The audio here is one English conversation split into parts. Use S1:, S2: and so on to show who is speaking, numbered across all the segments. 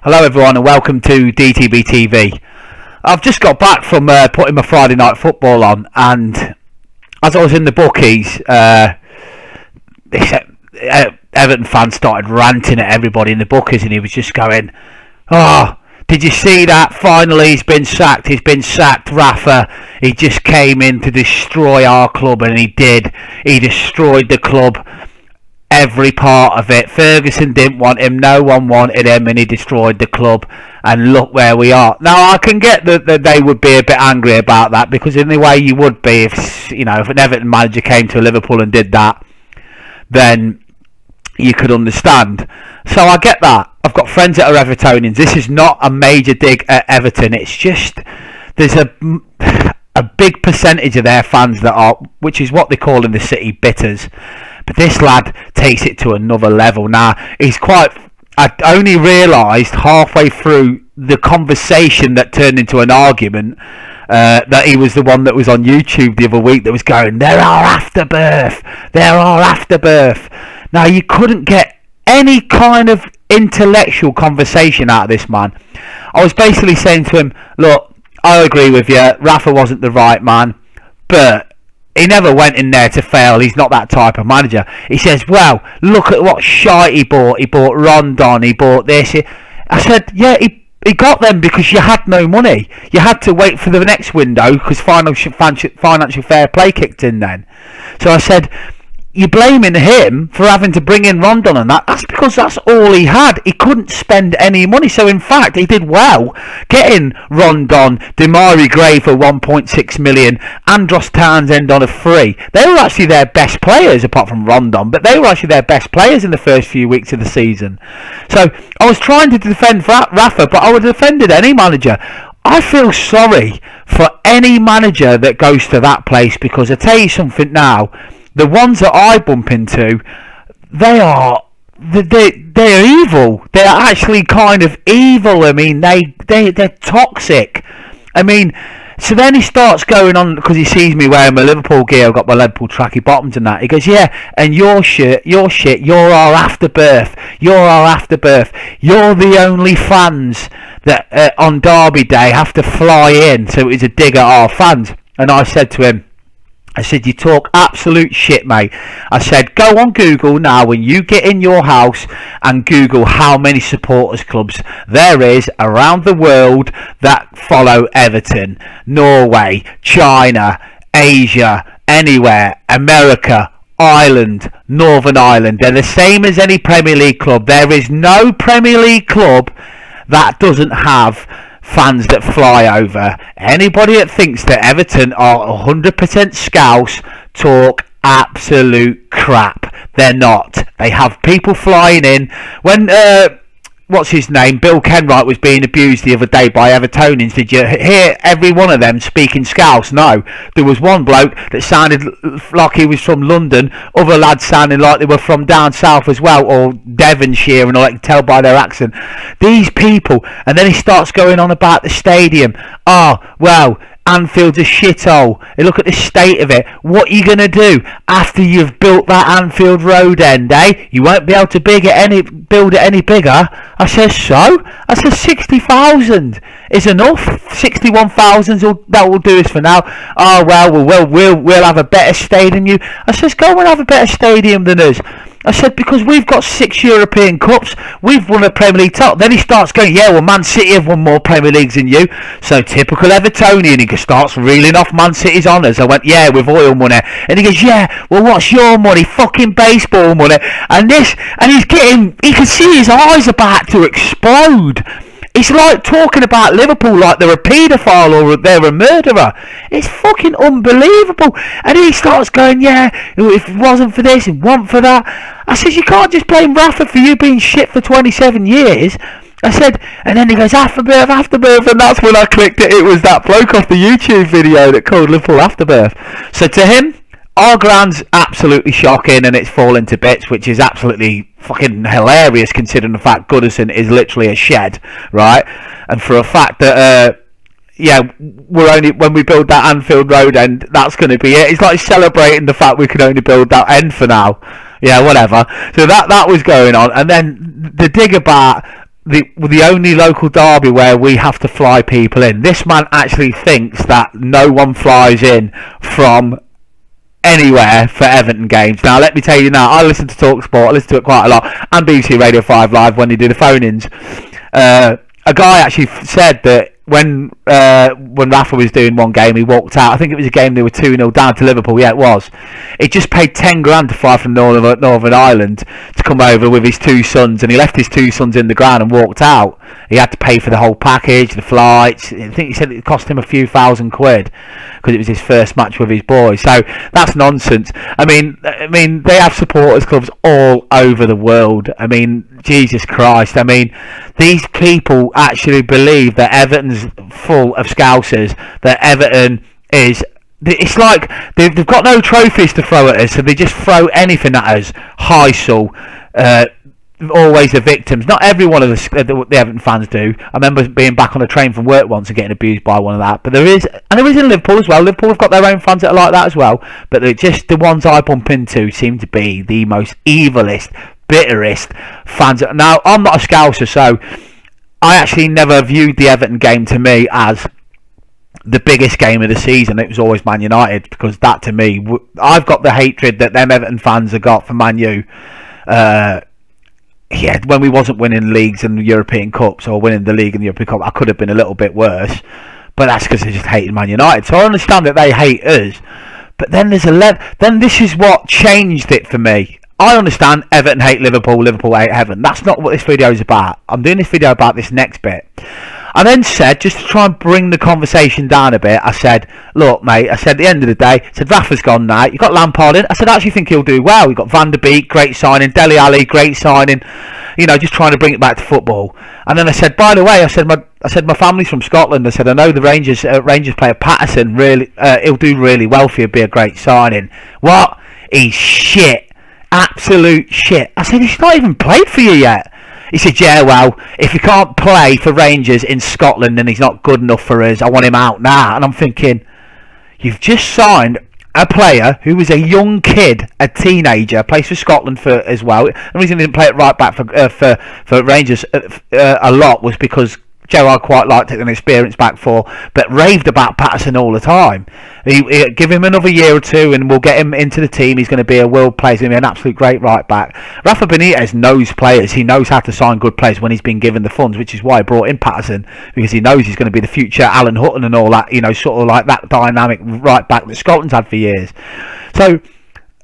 S1: Hello everyone and welcome to DTBTV. I've just got back from putting my Friday night football on, and as I was in the bookies, Everton fans started ranting at everybody in the bookies, and he was just going, "Oh, did you see that? Finally he's been sacked, Rafa. He just came in to destroy our club," and he did. He destroyed the club. Every part of it. Ferguson didn't want him, no one wanted him, and he destroyed the club, and look where we are now. I can get that they would be a bit angry about that, because in the way you would be if an Everton manager came to Liverpool and did that, then you could understand. So I get that. I've got friends that are Evertonians. This is not a major dig at Everton. It's just there's a big percentage of their fans that are, which is what they call in the city, bitters. But this lad takes it to another level. Now, I only realised halfway through the conversation that turned into an argument that he was the one that was on YouTube the other week that was going, "There are afterbirth. Now, you couldn't get any kind of intellectual conversation out of this man. I was basically saying to him, look, I agree with you, Rafa wasn't the right man, but he never went in there to fail. He's not that type of manager." He says, "Well, look at what shite he bought. He bought Rondon, he bought this." I said, "Yeah, he got them because you had no money. You had to wait for the next window because financial fair play kicked in then." So I said, "You're blaming him for having to bring in Rondon and that. That's because that's all he had. He couldn't spend any money. So in fact, he did well getting Rondon, Demarai Gray for 1.6 million, Andros Townsend on a free. They were actually their best players, apart from Rondon, but they were actually their best players in the first few weeks of the season. So I was trying to defend Rafa, but I would have defended any manager. I feel sorry for any manager that goes to that place, because I tell you something now, the ones that I bump into, they're evil. They're actually kind of evil. I mean, they're toxic. I mean, so then he starts going on, because he sees me wearing my Liverpool gear. I've got my Liverpool tracky bottoms and that. He goes, "Yeah, and your shit, you're our afterbirth. You're the only fans that on Derby Day have to fly in." So it was a dig at our fans. And I said to him, I said, "You talk absolute shit, mate." I said, "Go on Google now when you get in your house and Google how many supporters clubs there is around the world that follow Everton. Norway, China, Asia, anywhere, America, Ireland, Northern Ireland. They're the same as any Premier League club. There is no Premier League club that doesn't have fans that fly over. Anybody that thinks that Everton are 100% scouse talk absolute crap. They're not. They have people flying in. When what's his name, Bill Kenwright, was being abused the other day by Evertonians, did you hear every one of them speaking scouse? No. There was one bloke that sounded like he was from London, other lads sounding like they were from down south as well, or Devonshire, and all, I can tell by their accent. These people, and then he starts going on about the stadium. "Oh, well, Anfield's a shithole. Look at the state of it. What are you going to do after you've built that Anfield Road end, eh? You won't be able to build it any bigger." I says, "So?" I says, 60,000 is enough. 61,000 that will do us for now. "Oh, well, we'll have a better stadium than you." I says, "Go and have a better stadium than us." I said, "Because we've got 6 European Cups. We've won a Premier League title." Then he starts going, "Yeah, well, Man City have won more Premier Leagues than you." So typical Evertonian, he starts reeling off Man City's honours. I went, "Yeah, with oil money." And he goes, "Yeah, well, what's your money? Fucking baseball money." And he's getting, he can see his eyes about to explode. It's like talking about Liverpool like they're a paedophile or they're a murderer. It's fucking unbelievable. And he starts going, "Yeah, if it wasn't for this, it wasn't for that." I said, "You can't just blame Rafa for you being shit for 27 years. I said, and then he goes, "Afterbirth, afterbirth," and that's when I clicked it. It was that bloke off the YouTube video that called Liverpool Afterbirth. So to him, our ground's absolutely shocking and it's falling to bits, which is absolutely fucking hilarious considering the fact Goodison is literally a shed, right? And for a fact that yeah, we're only, when we build that Anfield Road end, that's going to be it. It's like celebrating the fact we can only build that end for now. Yeah, whatever. So that was going on, and then the dig about the only local derby where we have to fly people in. This man actually thinks that no one flies in from anywhere for Everton games. Now, let me tell you now, I listen to TalkSport, I listen to it quite a lot, and BBC Radio 5 Live when they do the phone-ins. A guy actually said that when Rafa was doing one game, he walked out. I think it was a game they were 2-0 down to Liverpool. Yeah, it was. He just paid 10 grand to fly from Northern Ireland to come over with his 2 sons, and he left his 2 sons in the ground and walked out. He had to pay for the whole package, the flights. I think he said it cost him a few thousand quid because it was his first match with his boys. So that's nonsense. I mean, they have supporters clubs all over the world. I mean, Jesus Christ. I mean, these people actually believe that Everton's full of Scousers, that Everton is... It's like they've got no trophies to throw at us, so they just throw anything at us. Heysel, always the victims. Not every one of the Everton fans do. I remember being back on a train from work once and getting abused by one of that. But there is in Liverpool as well. Liverpool have got their own fans that are like that as well. But they're just the ones I bump into seem to be the most evilest, bitterest fans. Now, I'm not a Scouser, so I actually never viewed the Everton game to me as the biggest game of the season. It was always Man United, because that to me, I've got the hatred that them Everton fans have got for Man U. Yeah, when we wasn't winning leagues and European Cups, or winning the league and the European Cup, I could have been a little bit worse. But that's because they just hated Man United. So I understand that they hate us. But then then this is what changed it for me. I understand Everton hate Liverpool, Liverpool hate Everton. That's not what this video is about. I'm doing this video about this next bit. I then said, just to try and bring the conversation down a bit, I said, look, mate, I said, at the end of the day, I said, Rafa's gone now. You've got Lampard in. I said, I actually think he'll do well. You've got Van der Beek, great signing. Dele Alli, great signing. You know, just trying to bring it back to football. And then I said, by the way, I said, my family's from Scotland. I said, I know the Rangers player Patterson, really, he'll do really well for you, be a great signing. What? He's shit. Absolute shit. I said, he's not even played for you yet. He said, yeah, well, if he can't play for Rangers in Scotland, then he's not good enough for us. I want him out now. And I'm thinking, you've just signed a player who was a young kid, a teenager, plays for Scotland as well. The reason he didn't play it right back for Rangers a lot was because Gerrard quite liked it and experience back for, but raved about Patterson all the time. He give him another year or two and we'll get him into the team. He's going to be a world player. He's going to be an absolute great right back. Rafa Benitez knows players. He knows how to sign good players when he's been given the funds, which is why he brought in Patterson, because he knows he's going to be the future Alan Hutton and all that, you know, sort of like that dynamic right back that Scotland's had for years. So,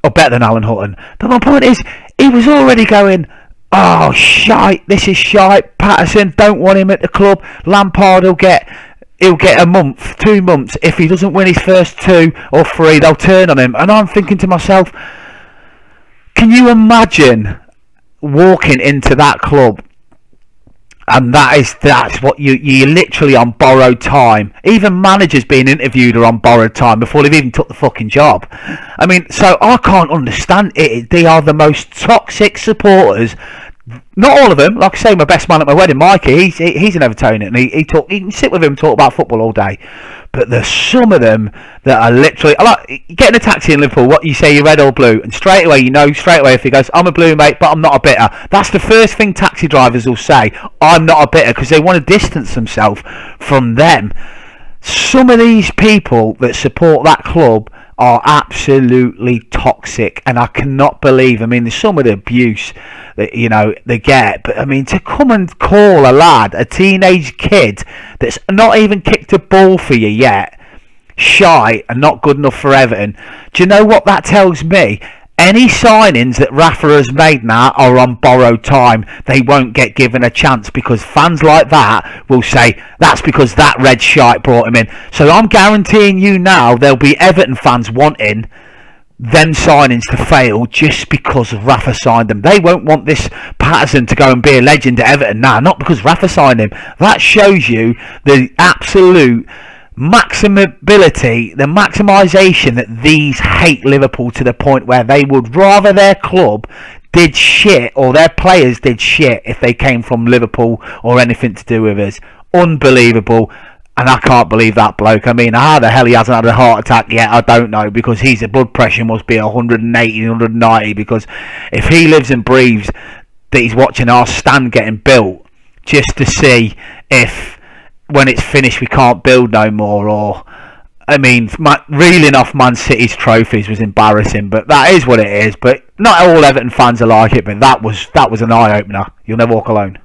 S1: or better than Alan Hutton. But my point is, he was already going, oh, shite, this is shite. Patterson, don't want him at the club. Lampard he'll get a month, 2 months. If he doesn't win his first 2 or 3, they'll turn on him. And I'm thinking to myself, can you imagine walking into that club and that's what you're literally on borrowed time. Even managers being interviewed are on borrowed time before they've even took the fucking job. I mean, so I can't understand it. They are the most toxic supporters. Not all of them. Like I say, my best man at my wedding, Mikey, he's an Evertonian, and he can sit with him and talk about football all day. But there's some of them that are literally, like getting a taxi in Liverpool, what you say, you're red or blue, and straight away, you know straight away if he goes, I'm a blue mate, but I'm not a bitter. That's the first thing taxi drivers will say, I'm not a bitter, because they want to distance themselves from them. Some of these people that support that club are absolutely toxic, and I cannot believe, I mean, there's some of the abuse that, you know, they get, but I mean, to come and call a lad, a teenage kid that's not even kicked a ball for you yet, shy and not good enough for Everton, do you know what that tells me? Any signings that Rafa has made now are on borrowed time. They won't get given a chance, because fans like that will say that's because that red shite brought him in. So I'm guaranteeing you now there'll be Everton fans wanting them signings to fail just because Rafa signed them. They won't want this Patterson to go and be a legend at Everton now, not because Rafa signed him. That shows you the absolute maximability, the maximisation that these hate Liverpool to the point where they would rather their club did shit or their players did shit if they came from Liverpool or anything to do with us. Unbelievable. And I can't believe that bloke. I mean, how the hell he hasn't had a heart attack yet, I don't know, because his blood pressure must be 180, 190, because if he lives and breathes that he's watching our stand getting built, just to see if when it's finished we can't build no more. Or I mean, reeling off Man City's trophies was embarrassing, but that is what it is. But not all Everton fans are like it, but that was an eye-opener. You'll never walk alone.